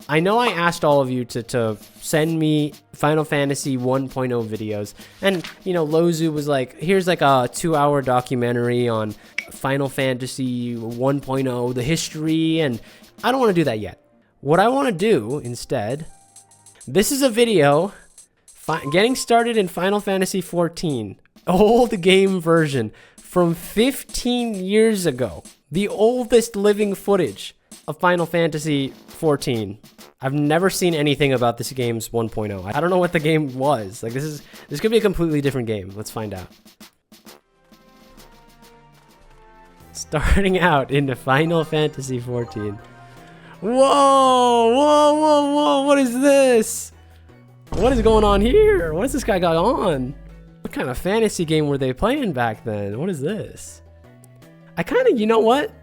I know I asked all of you to send me Final Fantasy 1.0 videos, and you know, Lozu was like, here's like a 2-hour documentary on Final Fantasy 1.0, the history, and I don't want to do that yet. What I want to do instead, this is a video getting started in Final Fantasy 14, old game version from 15 years ago, the oldest living footage of Final Fantasy 14. I've never seen anything about this game's 1.0. I don't know what the game was. Like this could be a completely different game. Let's find out. Starting out into Final Fantasy 14. Whoa, whoa, whoa, whoa, what is this? What is going on here? What has this guy got on? What kind of fantasy game were they playing back then? What is this? I kind of, you know what?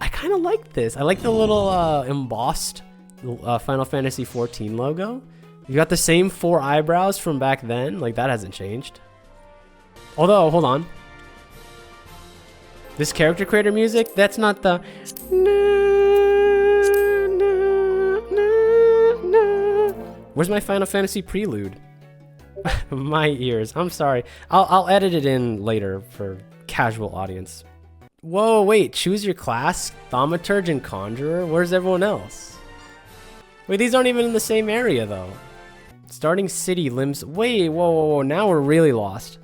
I kind of like this. I like the little embossed Final Fantasy 14 logo. You got the same 4 eyebrows from back then. Like, that hasn't changed. Although, hold on. This character creator music, that's not the... Where's my Final Fantasy prelude? My ears. I'm sorry. I'll edit it in later for casual audience. Whoa, wait. Choose your class? Thaumaturge and Conjurer? Where's everyone else? Wait, these aren't even in the same area, though. Starting city, limbs... Wait, whoa, whoa, whoa. Now we're really lost.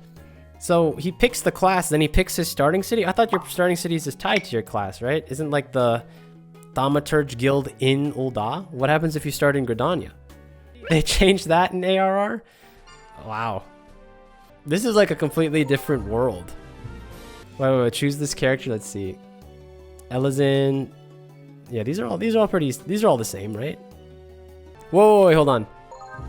So, he picks the class, then he picks his starting city? I thought your starting city is tied to your class, right? Isn't, like, the Thaumaturge Guild in Ul'dah? What happens if you start in Gridania? They changed that in ARR? Wow. This is, like, a completely different world. Wait, choose this character. Let's see. Elizin. Yeah, these are all the same, right? Whoa, wait, hold on.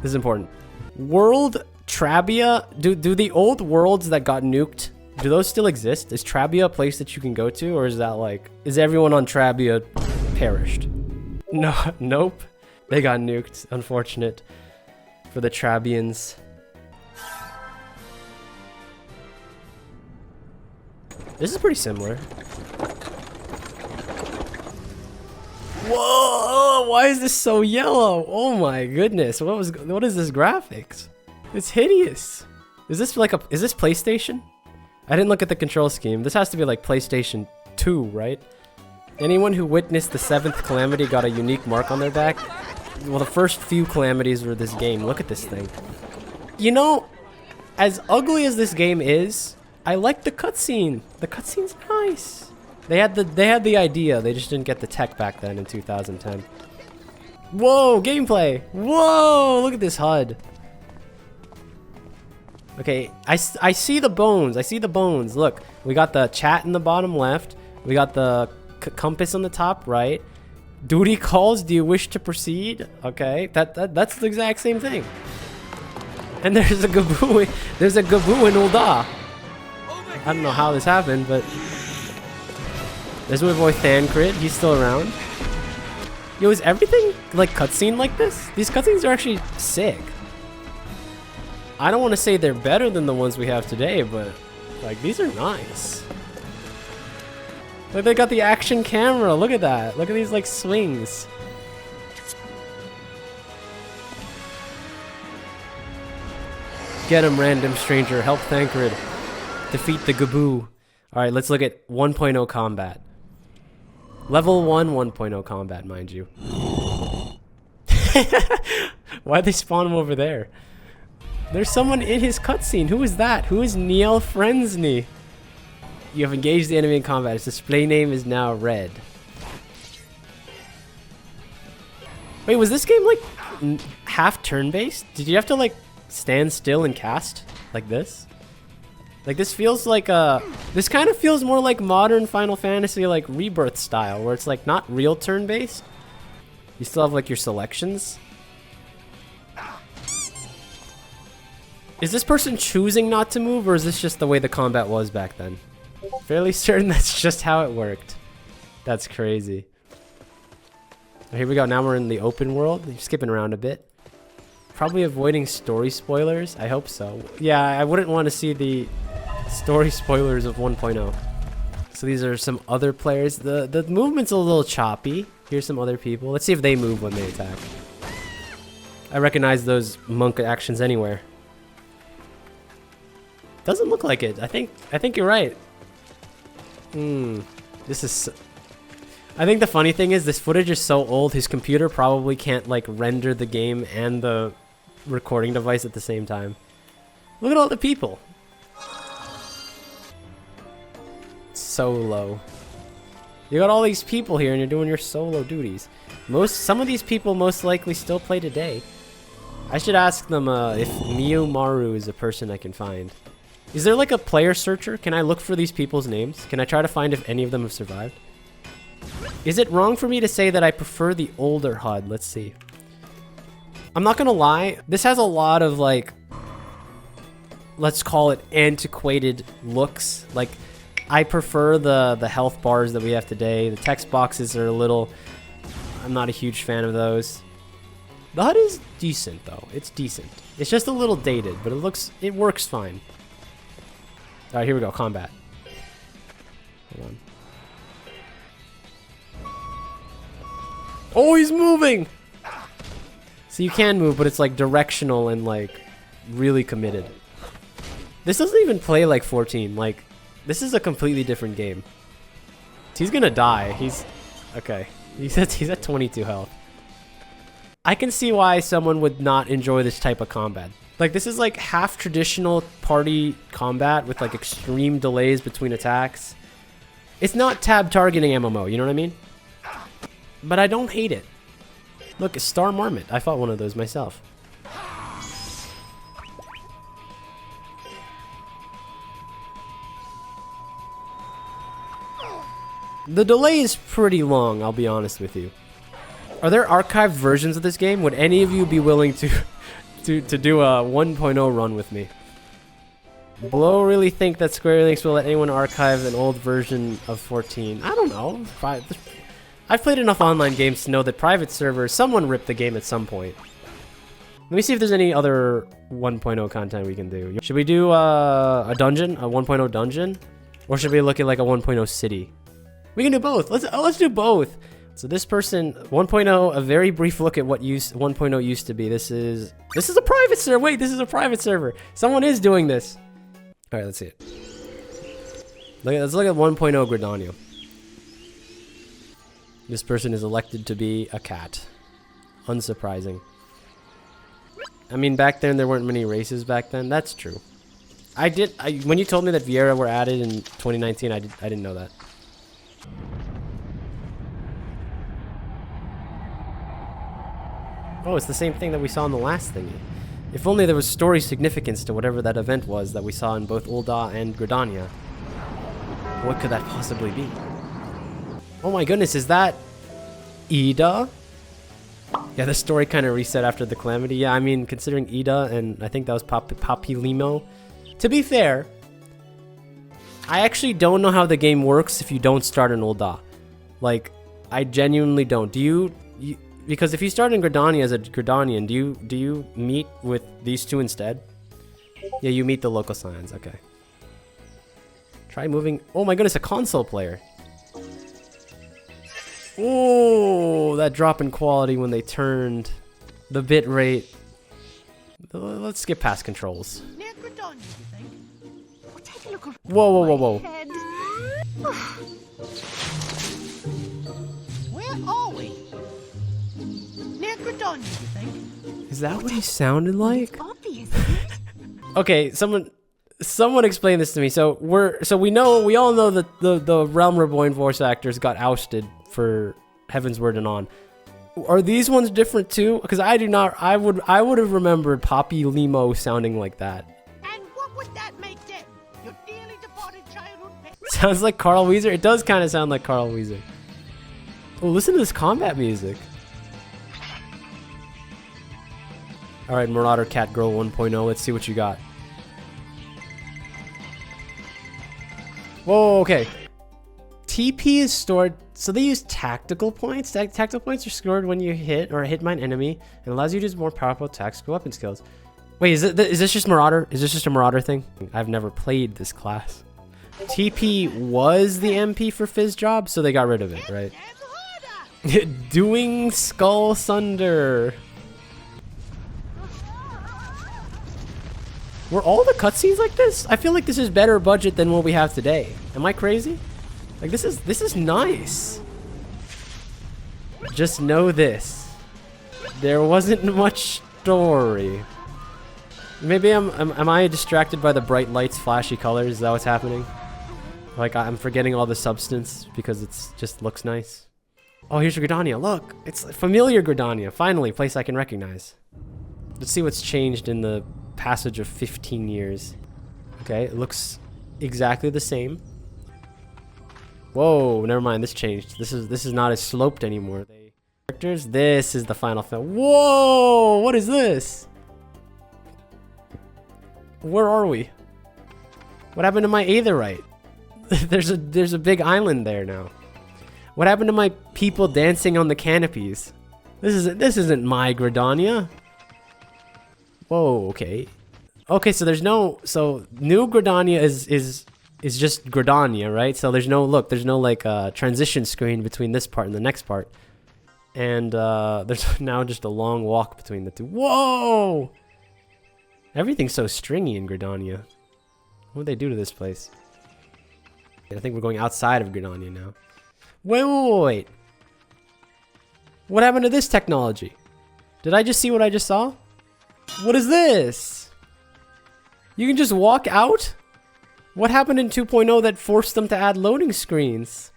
This is important. World Trabia. Do the old worlds that got nuked, do those still exist? Is Trabia a place that you can go to, or is that like, is everyone on Trabia perished? No, nope. They got nuked. Unfortunate for the Trabians. This is pretty similar. Whoa! Why is this so yellow? Oh my goodness! What is this graphics? It's hideous. Is this PlayStation? I didn't look at the control scheme. This has to be like PlayStation 2, right? Anyone who witnessed the 7th calamity got a unique mark on their back. Well, the first few calamities were this game. Look at this thing. You know, as ugly as this game is, I like the cutscene. The cutscene's nice. They had the idea. They just didn't get the tech back then in 2010. Whoa, gameplay. Whoa, look at this HUD. Okay, I see the bones. I see the bones. Look, we got the chat in the bottom left. We got the compass on the top right. Duty calls. Do you wish to proceed? Okay, that's the exact same thing. And there's a Gaboo. There's a Gaboo in Ul'dah. I don't know how this happened, but there's my boy Thancred. He's still around. Yo, is everything like cutscene like this? These cutscenes are actually sick. I don't want to say they're better than the ones we have today, but like these are nice. Like they got the action camera. Look at that. Look at these like swings. Get him, random stranger. Help Thancred. Defeat the Gaboo. Alright, let's look at 1.0 combat. Level 1, 1.0 combat, mind you. Why'd they spawn him over there? There's someone in his cutscene. Who is that? Who is Niel Frenzny? You have engaged the enemy in combat. His display name is now red. Wait, was this game like half turn-based? Did you have to like stand still and cast like this? Like this feels like this kind of feels more like modern Final Fantasy like Rebirth style, where it's like not real turn-based. You still have like your selections. Is this person choosing not to move, or is this just the way the combat was back then? Fairly certain that's just how it worked. That's crazy. Here we go. Now we're in the open world. You're skipping around a bit. Probably avoiding story spoilers. I hope so. Yeah, I wouldn't want to see the story spoilers of 1.0. So these are some other players. The movement's a little choppy. Here's some other people. Let's see if they move when they attack. I recognize those monk actions anywhere. Doesn't look like it. I think you're right. This is... I think the funny thing is this footage is so old, his computer probably can't like render the game and the recording device at the same time. Look at all the people. Solo. You got all these people here and you're doing your solo duties. Some of these people most likely still play today. I should ask them if Miyomaru is a person I can find. Is there like a player searcher? Can I look for these people's names? Can I try to find if any of them have survived? Is it wrong for me to say that I prefer the older HUD? Let's see. I'm not gonna lie, this has a lot of like, let's call it antiquated looks. Like, I prefer the health bars that we have today. The text boxes are a little, I'm not a huge fan of those. The HUD is decent though, it's decent. It's just a little dated, but it works fine. All right, here we go, combat. Hold on. Oh, he's moving! So you can move, but it's like directional and like really committed. This doesn't even play like 14. Like, this is a completely different game. He's gonna die. Okay. He's at 22 health. I can see why someone would not enjoy this type of combat. Like, this is like half traditional party combat with like extreme delays between attacks. It's not tab targeting MMO, you know what I mean? But I don't hate it. Look, a Star Marmot. I fought one of those myself. The delay is pretty long, I'll be honest with you. Are there archived versions of this game? Would any of you be willing to do a 1.0 run with me? Blow really think that Square Enix will let anyone archive an old version of 14. I don't know. I've played enough online games to know that private servers, someone ripped the game at some point. Let me see if there's any other 1.0 content we can do. Should we do a dungeon, a 1.0 dungeon? Or should we look at like a 1.0 city? We can do both. Let's do both. So this person, 1.0, a very brief look at what 1.0 used to be. This is a private server. Wait, this is a private server. Someone is doing this. All right, let's see it. Let's look at 1.0 Gridania. This person is elected to be a cat. Unsurprising. I mean, back then there weren't many races back then. That's true. When you told me that Vieira were added in 2019, I didn't know that. Oh, it's the same thing that we saw in the last thingy. If only there was story significance to whatever that event was that we saw in both Ul'dah and Gridania. What could that possibly be? Oh my goodness, is that Ida? Yeah, the story kind of reset after the calamity. Yeah, I mean, considering Ida, and I think that was Papilimo. To be fair, I actually don't know how the game works if you don't start in Ul'dah. Like, I genuinely don't. Do you because if you start in Gridania as a Gridanian, do you meet with these two instead? Yeah, you meet the local signs. Okay. Try moving. Oh my goodness, a console player. Oh, that drop in quality when they turned the bit rate. Let's skip past controls. Whoa, whoa, whoa, whoa. Where are we? Near Gridania, you think? Is that what he sounded like? Obvious. Okay, someone explain this to me. So we all know that the Realm Reborn voice actors got ousted for Heavensward and on. Are these ones different too? Because I do not. I would have remembered Poppy Limo sounding like that. And what would that make them? Your dearly departed childhood pet. Sounds like Carl Weezer. It does kind of sound like Carl Weezer. Oh, listen to this combat music. All right, Marauder Cat Girl 1.0. Let's see what you got. Whoa, okay. TP is stored, so they use tactical points. Tactical points are stored when you hit or hit by an enemy and allows you to use more powerful tactical weapon skills. Wait, is this just Marauder? Is this just a Marauder thing? I've never played this class. TP was the MP for Fizz job, so they got rid of it, right? Doing Skull Sunder. Were all the cutscenes like this? I feel like this is better budget than what we have today. Am I crazy? Like this is nice. Just know this. There wasn't much story. Maybe am I distracted by the bright lights, flashy colors? Is that what's happening? Like I'm forgetting all the substance because it's just looks nice. Oh, here's Gridania. Look, it's familiar Gridania. Finally, a place I can recognize. Let's see what's changed in the passage of 15 years. Okay, it looks exactly the same. Whoa, never mind. This changed. This is not as sloped anymore. Characters. This is the final film. Whoa, what is this? Where are we? What happened to my Aetherite? there's a big island there now. What happened to my people dancing on the canopies? This isn't my Gridania. Whoa, okay. Okay, so there's no new Gridania is just Gridania, right? So there's no like transition screen between this part and the next part. And there's now just a long walk between the two. Whoa! Everything's so stringy in Gridania. What would they do to this place? I think we're going outside of Gridania now. Wait. What happened to this technology? Did I just see what I just saw? What is this? You can just walk out? What happened in 2.0 that forced them to add loading screens?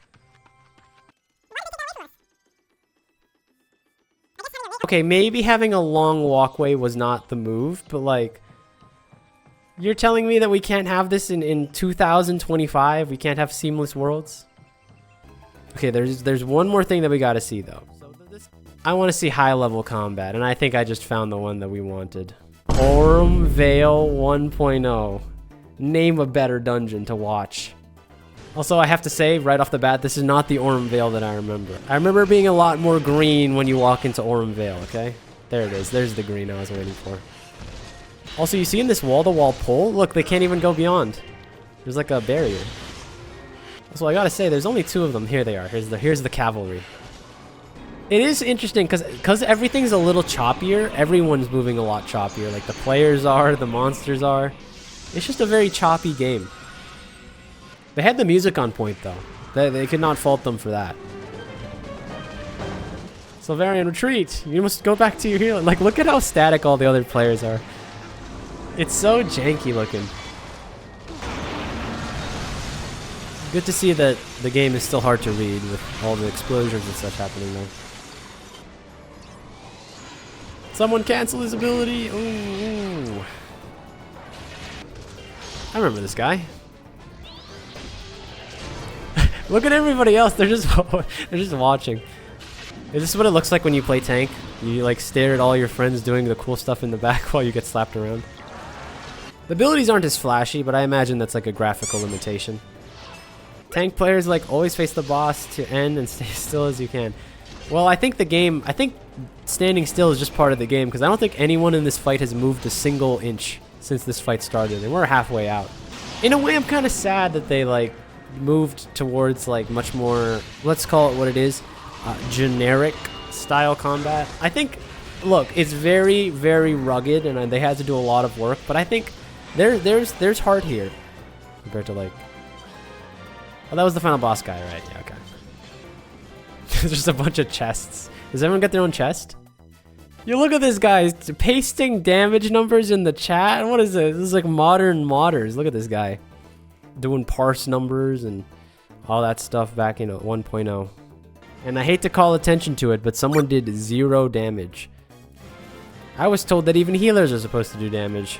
Okay, maybe having a long walkway was not the move, but like... You're telling me that we can't have this in 2025? We can't have seamless worlds? Okay, there's one more thing that we gotta see though. I want to see high level combat, and I think I just found the one that we wanted. Aurum Vale 1.0. Name a better dungeon to watch. Also, I have to say right off the bat, this is not the Aurum Vale that I remember. I remember being a lot more green when you walk into Aurum Vale, okay? There it is. There's the green I was waiting for. Also, you see in this wall-to-wall pull? Look, they can't even go beyond. There's like a barrier. So I gotta say, there's only two of them. Here they are. Here's the cavalry. It is interesting because everything's a little choppier. Everyone's moving a lot choppier. Like the players are, the monsters are. It's just a very choppy game. They had the music on point though. They could not fault them for that. Silverian, retreat! You must go back to your healing. Like, look at how static all the other players are. It's so janky looking. Good to see that the game is still hard to read with all the explosions and such happening though. Someone cancel his ability. Ooh. I remember this guy. Look at everybody else. They're just watching. Is this what it looks like when you play tank? You like stare at all your friends doing the cool stuff in the back while you get slapped around. The abilities aren't as flashy, but I imagine that's like a graphical limitation. Tank players like always face the boss to end and stay still as you can. Well, I think standing still is just part of the game because I don't think anyone in this fight has moved a single inch since this fight started, and we're halfway out. In a way, I'm kind of sad that they like moved towards like much more, let's call it what it is, generic style combat. I think, look, it's very, very rugged, and they had to do a lot of work, but I think there's heart here compared to like. Oh, that was the final boss guy, right? Yeah, okay. There's just a bunch of chests. Does everyone get their own chest? You look at this guy pasting damage numbers in the chat. What is this? This is like modern modders. Look at this guy doing parse numbers and all that stuff back in 1.0. And I hate to call attention to it, but someone did 0 damage. I was told that even healers are supposed to do damage.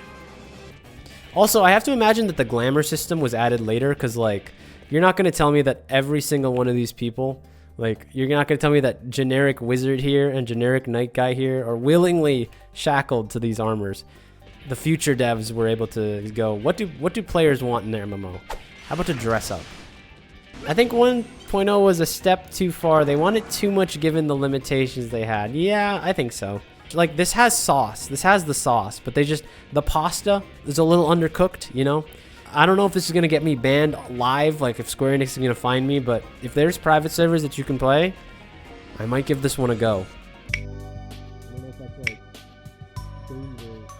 Also, I have to imagine that the glamour system was added later because like you're not going to tell me that every single one of these people, like, you're not going to tell me that generic wizard here and generic knight guy here are willingly shackled to these armors. The future devs were able to go, what do players want in their MMO? How about to dress up? I think 1.0 was a step too far. They wanted too much given the limitations they had. Yeah, I think so. Like, this has sauce. This has the sauce, but the pasta is a little undercooked, you know? I don't know if this is going to get me banned live, like if Square Enix is going to find me, but if there's private servers that you can play, I might give this one a go. I don't know if that's like dangerous.